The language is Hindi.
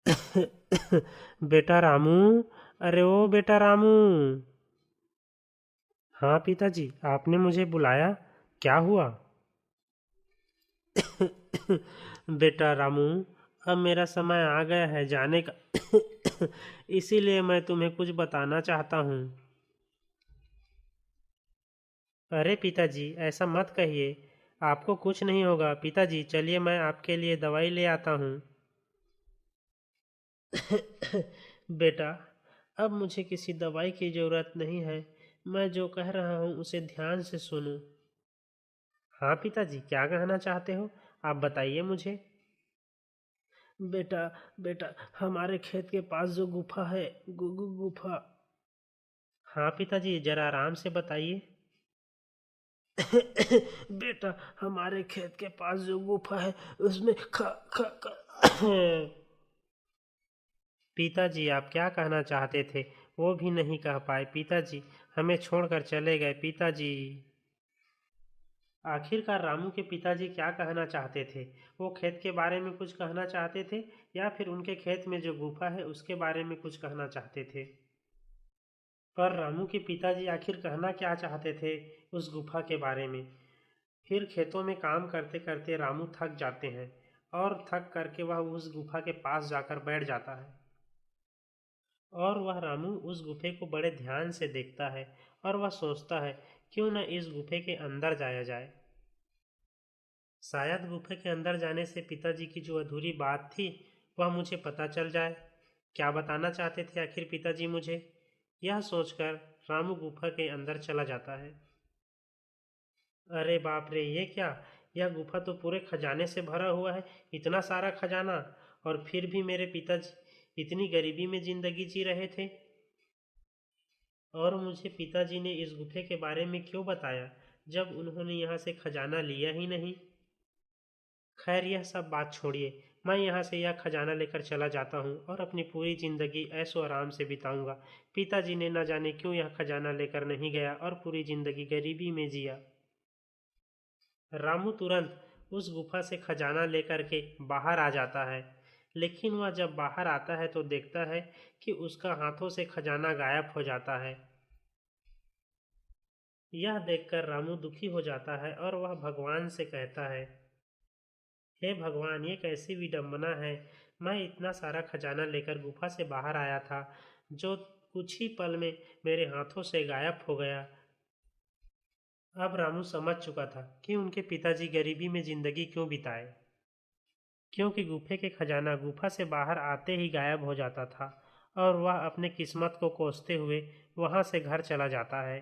बेटा रामू। अरे ओ बेटा रामू। हाँ पिताजी, आपने मुझे बुलाया, क्या हुआ? बेटा रामू, अब मेरा समय आ गया है जाने का। इसीलिए मैं तुम्हें कुछ बताना चाहता हूँ। अरे पिताजी, ऐसा मत कहिए। आपको कुछ नहीं होगा पिताजी, चलिए मैं आपके लिए दवाई ले आता हूँ। बेटा, अब मुझे किसी दवाई की ज़रूरत नहीं है। मैं जो कह रहा हूँ उसे ध्यान से सुनो। हाँ पिताजी, क्या कहना चाहते हो? आप बताइए मुझे। बेटा, बेटा, हमारे खेत के पास जो गुफा है, गुफा। हाँ पिताजी, जरा आराम से बताइए। बेटा, हमारे खेत के पास जो गुफा है उसमें ख ख ख पिताजी, आप क्या कहना चाहते थे? वो भी नहीं कह पाए। पिताजी हमें छोड़कर चले गए। पिताजी। आखिरकार रामू के पिताजी क्या कहना चाहते थे? वो खेत के बारे में कुछ कहना चाहते थे या फिर उनके खेत में जो गुफा है उसके बारे में कुछ कहना चाहते थे? पर रामू के पिताजी आखिर कहना क्या चाहते थे उस गुफा के बारे में? फिर खेतों में काम करते करते रामू थक जाते हैं और थक करके वह उस गुफा के पास जाकर बैठ जाता है। और वह रामू उस गुफे को बड़े ध्यान से देखता है और वह सोचता है, क्यों न इस गुफे के अंदर जाया जाए। शायद गुफे के अंदर जाने से पिताजी की जो अधूरी बात थी वह मुझे पता चल जाए। क्या बताना चाहते थे आखिर पिताजी मुझे? यह सोचकर रामू गुफा के अंदर चला जाता है। अरे बाप रे, ये क्या! यह गुफा तो पूरे खजाने से भरा हुआ है। इतना सारा खजाना! और फिर भी मेरे पिताजी इतनी गरीबी में जिंदगी जी रहे थे। और मुझे पिताजी ने इस गुफे के बारे में क्यों बताया जब उन्होंने यहाँ से खजाना लिया ही नहीं? खैर, यह सब बात छोड़िए। मैं यहाँ से यह खजाना लेकर चला जाता हूँ और अपनी पूरी जिंदगी ऐशो आराम से बिताऊंगा। पिताजी ने न जाने क्यों यह खजाना लेकर नहीं गया और पूरी जिंदगी गरीबी में जिया। रामू तुरंत उस गुफा से खजाना लेकर के बाहर आ जाता है। लेकिन वह जब बाहर आता है तो देखता है कि उसका हाथों से खजाना गायब हो जाता है। यह देखकर रामू दुखी हो जाता है और वह भगवान से कहता है, हे भगवान, ये कैसी विडंबना है! मैं इतना सारा खजाना लेकर गुफा से बाहर आया था, जो कुछ ही पल में मेरे हाथों से गायब हो गया। अब रामू समझ चुका था कि उनके पिताजी गरीबी में जिंदगी क्यों बिताए, क्योंकि गुफे के खजाना गुफा से बाहर आते ही गायब हो जाता था और वह अपने किस्मत को कोसते हुए वहां से घर चला जाता है।